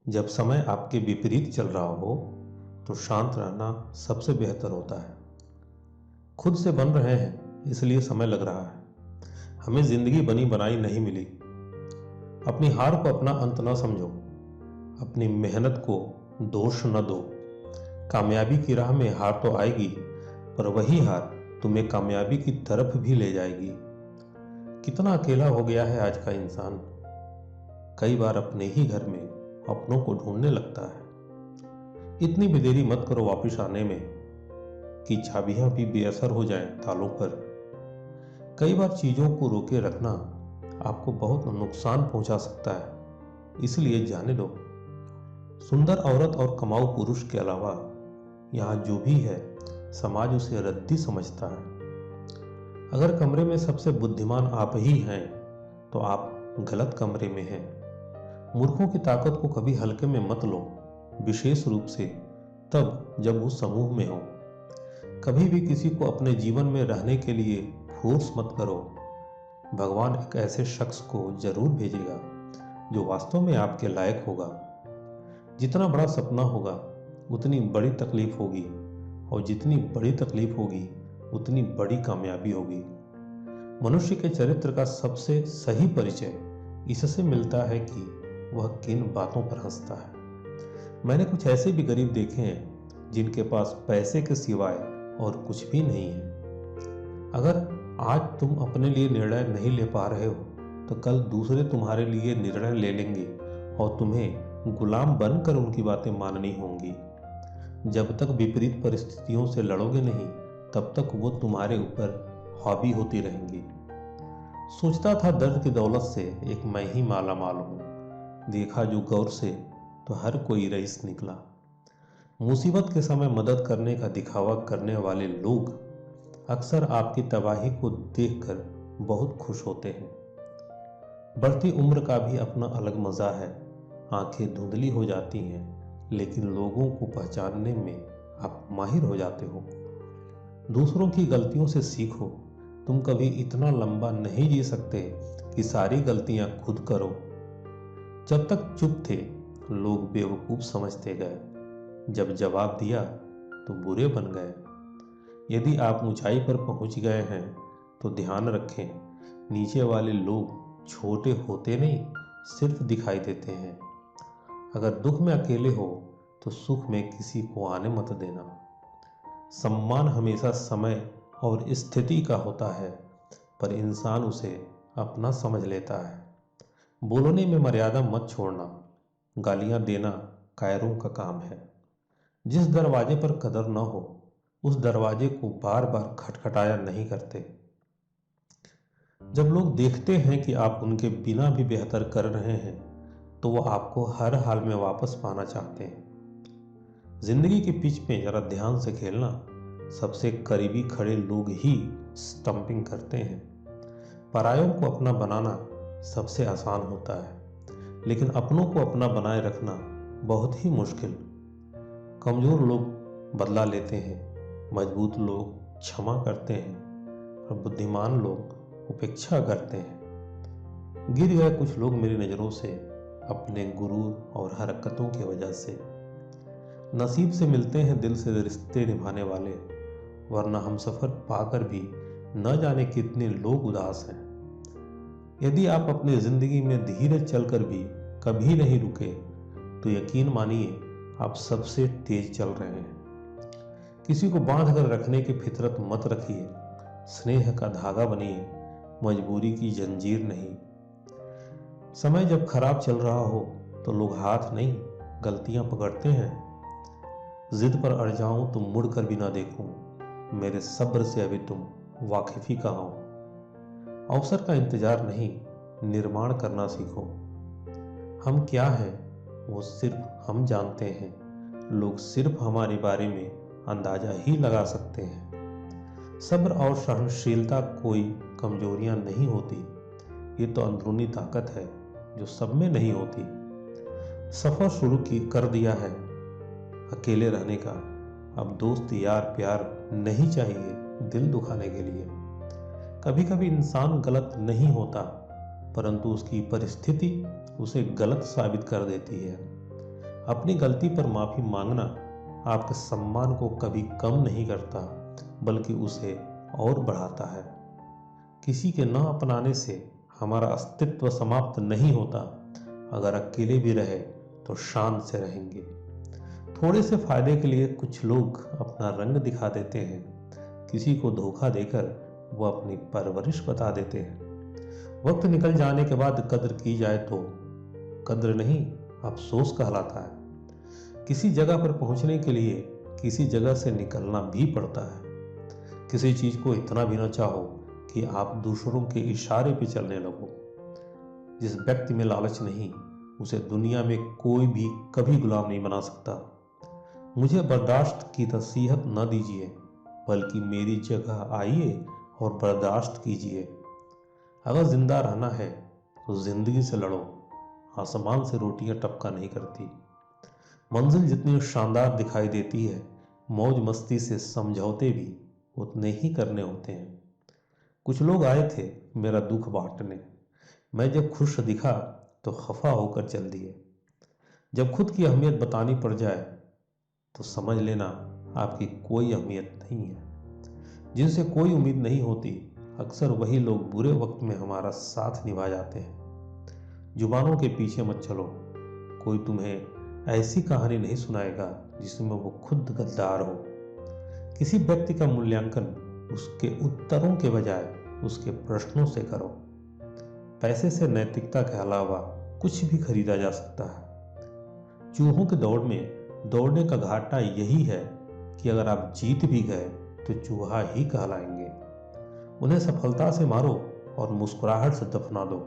जब समय आपके विपरीत चल रहा हो तो शांत रहना सबसे बेहतर होता है। खुद से बन रहे हैं इसलिए समय लग रहा है। हमें जिंदगी बनी बनाई नहीं मिली। अपनी हार को अपना अंत न समझो। अपनी मेहनत को दोष न दो। कामयाबी की राह में हार तो आएगी, पर वही हार तुम्हें कामयाबी की तरफ भी ले जाएगी। कितना अकेला हो गया है आज का इंसान। कई बार अपने ही घर में अपनों को ढूंढने लगता है। इतनी भी देरी मत करो वापिस आने में कि चाबियां भी बेअसर हो जाएं तालों पर। कई बार चीजों को रोके रखना आपको बहुत नुकसान पहुंचा सकता है, इसलिए जाने दो। सुंदर औरत और कमाऊ पुरुष के अलावा यहाँ जो भी है समाज उसे रद्दी समझता है। अगर कमरे में सबसे बुद्धिमान आप ही हैं तो आप गलत कमरे में हैं। मूर्खों की ताकत को कभी हल्के में मत लो, विशेष रूप से तब जब वो समूह में हो। कभी भी किसी को अपने जीवन में रहने के लिए फोर्स मत करो। भगवान एक ऐसे शख्स को जरूर भेजेगा जो वास्तव में आपके लायक होगा। जितना बड़ा सपना होगा उतनी बड़ी तकलीफ होगी, और जितनी बड़ी तकलीफ होगी उतनी बड़ी कामयाबी होगी। मनुष्य के चरित्र का सबसे सही परिचय इससे मिलता है कि वह किन बातों पर हंसता है। मैंने कुछ ऐसे भी गरीब देखे हैं जिनके पास पैसे के सिवाय और कुछ भी नहीं है। अगर आज तुम अपने लिए निर्णय नहीं ले पा रहे हो तो कल दूसरे तुम्हारे लिए निर्णय ले लेंगे और तुम्हें गुलाम बनकर उनकी बातें माननी होंगी। जब तक विपरीत परिस्थितियों से लड़ोगे नहीं तब तक वो तुम्हारे ऊपर हावी होती रहेंगी। सोचता था दर्द की दौलत से एक मैं ही माला माल हूं, देखा जो गौर से तो हर कोई रईस निकला। मुसीबत के समय मदद करने का दिखावा करने वाले लोग अक्सर आपकी तबाही को देखकर बहुत खुश होते हैं। बढ़ती उम्र का भी अपना अलग मजा है। आंखें धुंधली हो जाती हैं, लेकिन लोगों को पहचानने में आप माहिर हो जाते हो। दूसरों की गलतियों से सीखो। तुम कभी इतना लंबा नहीं जी सकते कि सारी गलतियां खुद करो। जब तक चुप थे लोग बेवकूफ समझते गए, जब जवाब दिया तो बुरे बन गए। यदि आप ऊंचाई पर पहुंच गए हैं तो ध्यान रखें, नीचे वाले लोग छोटे होते नहीं, सिर्फ दिखाई देते हैं। अगर दुख में अकेले हो तो सुख में किसी को आने मत देना। सम्मान हमेशा समय और स्थिति का होता है, पर इंसान उसे अपना समझ लेता है। बोलने में मर्यादा मत छोड़ना। गालियां देना कायरों का काम है। जिस दरवाजे पर कदर न हो उस दरवाजे को बार बार खटखटाया नहीं करते। जब लोग देखते हैं कि आप उनके बिना भी बेहतर कर रहे हैं तो वो आपको हर हाल में वापस पाना चाहते हैं। जिंदगी के पिच में जरा ध्यान से खेलना। सबसे करीबी खड़े लोग ही स्टंपिंग करते हैं। परायों को अपना बनाना सबसे आसान होता है, लेकिन अपनों को अपना बनाए रखना बहुत ही मुश्किल। कमजोर लोग बदला लेते हैं, मजबूत लोग क्षमा करते हैं और बुद्धिमान लोग उपेक्षा करते हैं। गिर गए कुछ लोग मेरी नज़रों से अपने गुरूर और हरकतों की वजह से। नसीब से मिलते हैं दिल से रिश्ते निभाने वाले, वरना हम सफर पाकर भी न जाने कितने लोग उदास हैं। यदि आप अपनी जिंदगी में धीरे चलकर भी कभी नहीं रुके तो यकीन मानिए आप सबसे तेज चल रहे हैं। किसी को बांध कर रखने की फितरत मत रखिए। स्नेह का धागा बनिए, मजबूरी की जंजीर नहीं। समय जब खराब चल रहा हो तो लोग हाथ नहीं गलतियां पकड़ते हैं। जिद पर अड़ जाऊं तो मुड़ कर भी ना देखूं, मेरे सब्र से अभी तुम वाकिफी कहाँ हो। अवसर का इंतजार नहीं, निर्माण करना सीखो। हम क्या हैं वो सिर्फ हम जानते हैं। लोग सिर्फ हमारे बारे में अंदाजा ही लगा सकते हैं। सब्र और सहनशीलता कोई कमजोरियां नहीं होती, ये तो अंदरूनी ताकत है जो सब में नहीं होती। सफर शुरू कर दिया है अकेले रहने का। अब दोस्त यार प्यार नहीं चाहिए दिल दुखाने के लिए। कभी कभी इंसान गलत नहीं होता, परंतु उसकी परिस्थिति उसे गलत साबित कर देती है। अपनी गलती पर माफी मांगना आपके सम्मान को कभी कम नहीं करता, बल्कि उसे और बढ़ाता है। किसी के न अपनाने से हमारा अस्तित्व समाप्त नहीं होता। अगर अकेले भी रहे तो शांत से रहेंगे। थोड़े से फायदे के लिए कुछ लोग अपना रंग दिखा देते हैं। किसी को धोखा देकर वो अपनी परवरिश बता देते हैं। वक्त निकल जाने के बाद कद्र की जाए तो कद्र नहीं, अफसोस कहलाता है। किसी जगह पर पहुंचने के लिए किसी जगह से निकलना भी पड़ता है। किसी चीज को इतना भी न चाहो कि आप दूसरों के इशारे पे चलने लगो। जिस व्यक्ति में लालच नहीं, उसे दुनिया में कोई भी कभी गुलाम नहीं बना सकता। मुझे बर्दाश्त की नसीहत न दीजिए, बल्कि मेरी जगह आइए और बर्दाश्त कीजिए। अगर जिंदा रहना है तो जिंदगी से लड़ो। आसमान से रोटियां टपका नहीं करती। मंजिल जितनी शानदार दिखाई देती है, मौज मस्ती से समझौते भी उतने ही करने होते हैं। कुछ लोग आए थे मेरा दुख बांटने। मैं जब खुश दिखा तो खफा होकर चल दिए। जब खुद की अहमियत बतानी पड़ जाए तो समझ लेना आपकी कोई अहमियत नहीं है। जिनसे कोई उम्मीद नहीं होती, अक्सर वही लोग बुरे वक्त में हमारा साथ निभा जाते हैं। जुबानों के पीछे मत चलो। कोई तुम्हें ऐसी कहानी नहीं सुनाएगा जिसमें वो खुद गद्दार हो। किसी व्यक्ति का मूल्यांकन उसके उत्तरों के बजाय उसके प्रश्नों से करो। पैसे से नैतिकता के अलावा कुछ भी खरीदा जा सकता है। चूहों की दौड़ में दौड़ने का घाटा यही है कि अगर आप जीत भी गए तो चूहा ही कहलाएंगे। उन्हें सफलता से मारो और मुस्कुराहट से दफना दो।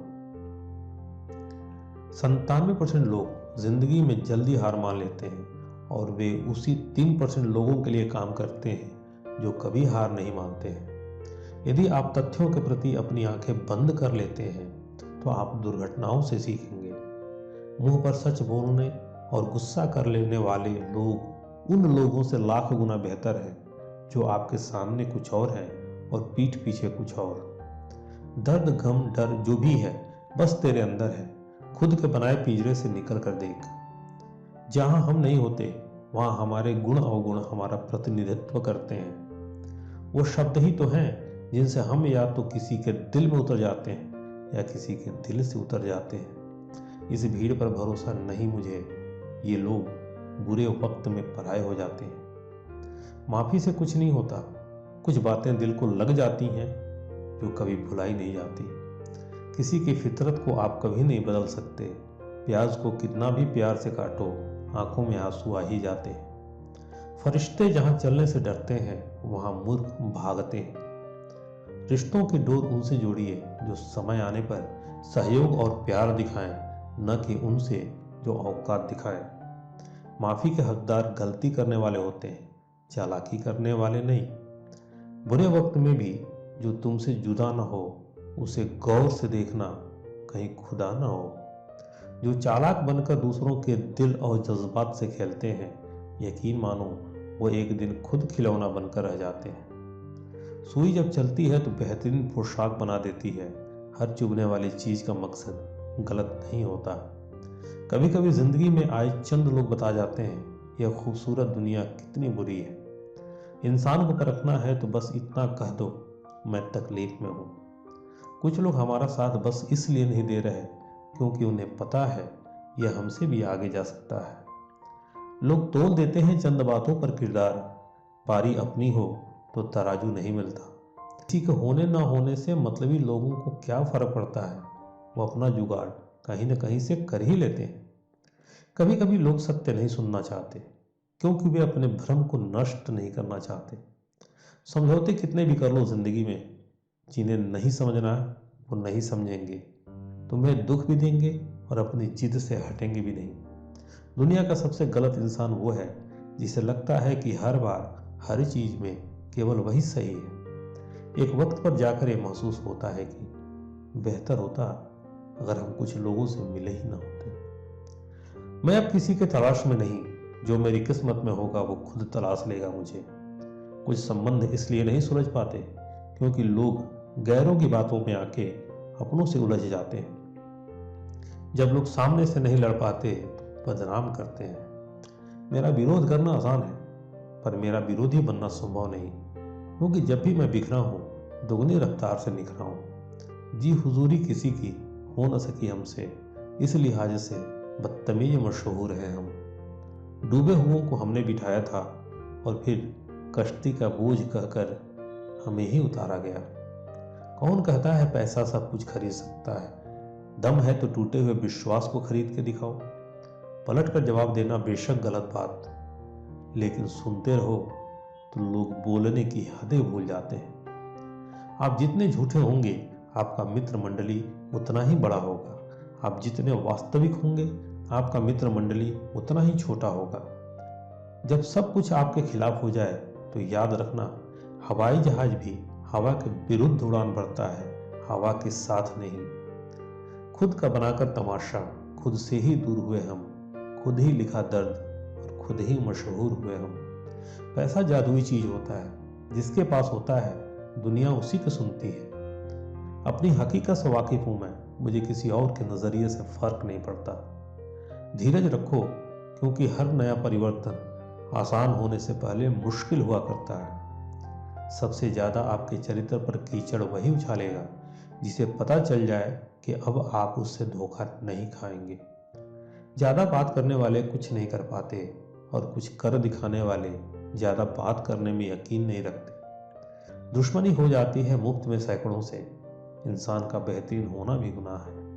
97% लोग जिंदगी में जल्दी हार मान लेते हैं और वे उसी 3% लोगों के लिए काम करते हैं जो कभी हार नहीं मानते हैं। यदि आप तथ्यों के प्रति अपनी आंखें बंद कर लेते हैं तो आप दुर्घटनाओं से सीखेंगे। मुंह पर सच बोलने और गुस्सा कर लेने वाले लोग उन लोगों से लाख गुना बेहतर हैं जो आपके सामने कुछ और है और पीठ पीछे कुछ और। दर्द, गम, डर जो भी है बस तेरे अंदर है। खुद के बनाए पिंजरे से निकल कर देख। जहां हम नहीं होते वहां हमारे गुण अवगुण हमारा प्रतिनिधित्व करते हैं। वो शब्द ही तो हैं जिनसे हम या तो किसी के दिल में उतर जाते हैं या किसी के दिल से उतर जाते हैं। इस भीड़ पर भरोसा नहीं मुझे। ये लोग बुरे वक्त में पराये हो जाते हैं। माफी से कुछ नहीं होता। कुछ बातें दिल को लग जाती हैं जो कभी भुलाई नहीं जाती। किसी की फितरत को आप कभी नहीं बदल सकते। प्याज को कितना भी प्यार से काटो, आंखों में आंसू आ ही जाते हैं। फरिश्ते जहां चलने से डरते हैं वहां मूर्ख भागते हैं। रिश्तों की डोर उनसे जोड़िए जो समय आने पर सहयोग और प्यार दिखाएं, न कि उनसे जो औकात दिखाएं। माफी के हकदार गलती करने वाले होते हैं, चालाकी करने वाले नहीं। बुरे वक्त में भी जो तुमसे जुदा न हो उसे गौर से देखना, कहीं खुदा न हो। जो चालाक बनकर दूसरों के दिल और जज्बात से खेलते हैं, यकीन मानो वो एक दिन खुद खिलौना बनकर रह जाते हैं। सुई जब चलती है तो बेहतरीन पोशाक बना देती है। हर चुभने वाली चीज का मकसद गलत नहीं होता। कभी कभी जिंदगी में आए चंद लोग बता जाते हैं यह खूबसूरत दुनिया कितनी बुरी है। इंसान को परखना है तो बस इतना कह दो, मैं तकलीफ में हूं। कुछ लोग हमारा साथ बस इसलिए नहीं दे रहे क्योंकि उन्हें पता है यह हमसे भी आगे जा सकता है। लोग तोल देते हैं चंद बातों पर किरदार। पारी अपनी हो तो तराजू नहीं मिलता। किसी के होने ना होने से मतलबी लोगों को क्या फर्क पड़ता है। वो अपना जुगाड़ कहीं ना कहीं से कर ही लेते हैं। कभी कभी लोग सत्य नहीं सुनना चाहते क्योंकि वे अपने भ्रम को नष्ट नहीं करना चाहते। समझौते कितने भी कर लो जिंदगी में, जिन्हें नहीं समझना वो नहीं समझेंगे। तुम्हें दुख भी देंगे और अपनी जिद से हटेंगे भी नहीं। दुनिया का सबसे गलत इंसान वो है जिसे लगता है कि हर बार हर चीज में केवल वही सही है। एक वक्त पर जाकर यह महसूस होता है कि बेहतर होता अगर हम कुछ लोगों से मिले ही ना होते। मैं अब किसी के तलाश में नहीं, जो मेरी किस्मत में होगा वो खुद तलाश लेगा मुझे। कुछ संबंध इसलिए नहीं सुलझ पाते क्योंकि लोग गैरों की बातों में आके अपनों से उलझ जाते हैं। जब लोग सामने से नहीं लड़ पाते बदनाम करते हैं। मेरा विरोध करना आसान है, पर मेरा विरोधी बनना संभव नहीं, क्योंकि जब भी मैं बिखरा हूँ दुगनी रफ्तार से निखरा हूँ। जी हुजूरी किसी की हो न सकी हमसे, इस लिहाज से बदतमीज मशहूर हैं हम। डूबे हुओं को हमने बिठाया था और फिर कश्ती का बोझ कहकर हमें ही उतारा गया। कौन कहता है पैसा सब कुछ खरीद सकता है? दम है तो टूटे हुए विश्वास को खरीद के दिखाओ। पलट कर जवाब देना बेशक गलत बात, लेकिन सुनते रहो तो लोग बोलने की हदें भूल जाते हैं। आप जितने झूठे होंगे आपका मित्र मंडली उतना ही बड़ा होगा। आप जितने वास्तविक होंगे आपका मित्र मंडली उतना ही छोटा होगा। जब सब कुछ आपके खिलाफ हो जाए तो याद रखना, हवाई जहाज भी हवा के विरुद्ध उड़ान भरता है, हवा के साथ नहीं। खुद का बनाकर तमाशा खुद से ही दूर हुए हम, खुद ही लिखा दर्द और खुद ही मशहूर हुए हम। पैसा जादुई चीज होता है, जिसके पास होता है दुनिया उसी को सुनती है। अपनी हकीकत से वाकिफ हूं मैं, मुझे किसी और के नजरिए से फर्क नहीं पड़ता। धीरज रखो, क्योंकि हर नया परिवर्तन आसान होने से पहले मुश्किल हुआ करता है। सबसे ज्यादा आपके चरित्र पर कीचड़ वही उछालेगा जिसे पता चल जाए कि अब आप उससे धोखा नहीं खाएंगे। ज्यादा बात करने वाले कुछ नहीं कर पाते और कुछ कर दिखाने वाले ज्यादा बात करने में यकीन नहीं रखते। दुश्मनी हो जाती है मुफ्त में सैकड़ों से, इंसान का बेहतरीन होना भी गुनाह है।